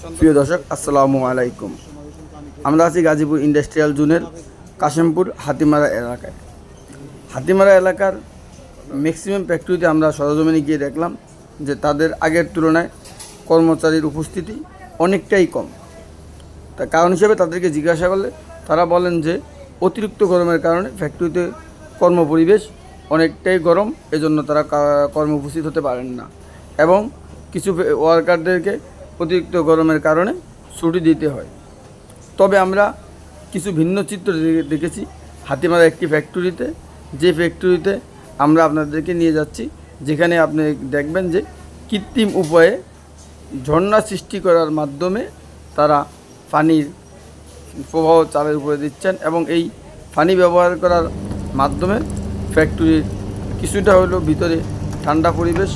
প্রিয় দর্শক, আসসালামু আলাইকুম। আমরা আছি গাজীপুর ইন্ডাস্ট্রিয়াল জোনের কাশেমপুর হাতিমারা এলাকায়। হাতিমারা এলাকার ম্যাক্সিমাম ফ্যাক্টরিতে আমরা সরজমিনে গিয়ে দেখলাম যে তাদের আগের তুলনায় কর্মচারীর উপস্থিতি অনেকটাই কম। তার কারণ হিসেবে তাদেরকে জিজ্ঞাসা করলে তারা বলেন যে অতিরিক্ত গরমের কারণে ফ্যাক্টরিতে কর্মপরিবেশ অনেকটাই গরম, এজন্য তারা কর্মে উপস্থিত হতে পারেন না এবং কিছু ওয়ার্কারদেরকে অতিরিক্ত গরমের কারণে ছুটি দিতে হয়। তবে আমরা কিছু ভিন্ন চিত্র দেখেছি হাতিমারা একটি ফ্যাক্টরিতে, যে ফ্যাক্টরিতে আমরা আপনাদেরকে নিয়ে যাচ্ছি, যেখানে আপনি দেখবেন যে কৃত্রিম উপায়ে ঝর্ণা সৃষ্টি করার মাধ্যমে তারা পানির প্রবাহ চালের উপরে দিচ্ছেন এবং এই পানি ব্যবহার করার মাধ্যমে ফ্যাক্টরির কিছুটা হলেও ভিতরে ঠান্ডা পরিবেশ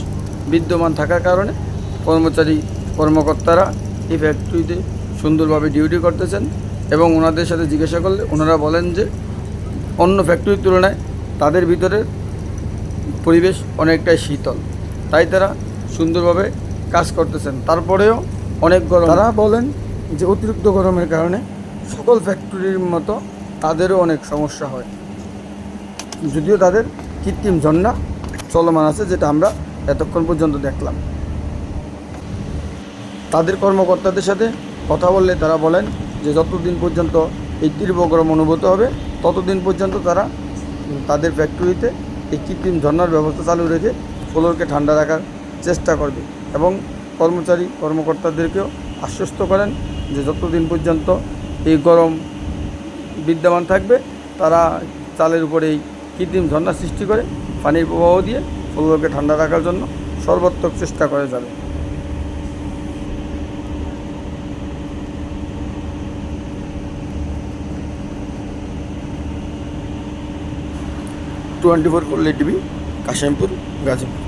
বিদ্যমান থাকার কারণে কর্মকর্তারা এই ফ্যাক্টরিতে সুন্দরভাবে ডিউটি করতেছেন এবং ওনাদের সাথে জিজ্ঞাসা করলে ওনারা বলেন যে অন্য ফ্যাক্টরির তুলনায় তাদের ভিতরের পরিবেশ অনেকটাই শীতল, তাই তারা সুন্দরভাবে কাজ করতেছেন। তারপরেও অনেক গরম। তারা বলেন যে অতিরিক্ত গরমের কারণে সকল ফ্যাক্টরির মতো তাদেরও অনেক সমস্যা হয়, যদিও তাদের কৃত্রিম ঝর্ণা চলমান আছে, যেটা আমরা এতক্ষণ পর্যন্ত দেখলাম। তাদের কর্মকর্তাদের সাথে কথা বললে তারা বলেন যে যতদিন পর্যন্ত এই তীব্র গরম অনুভূত হবে ততদিন পর্যন্ত তারা তাদের ফ্যাক্টরিতে এই কৃত্রিম ঝর্ণার ব্যবস্থা চালু রেখে ফ্লোরকে ঠান্ডা রাখার চেষ্টা করবে এবং কর্মকর্তাদেরকেও আশ্বস্ত করেন যে যতদিন পর্যন্ত এই গরম বিদ্যমান থাকবে তারা চালের উপরে এই কৃত্রিম ঝর্ণা সৃষ্টি করে পানির প্রবাহ দিয়ে ফ্লোরকে ঠান্ডা রাখার জন্য সর্বাত্মক চেষ্টা করে যাবে। 24 টিভি, কাশেমপুর, গাজীপুর।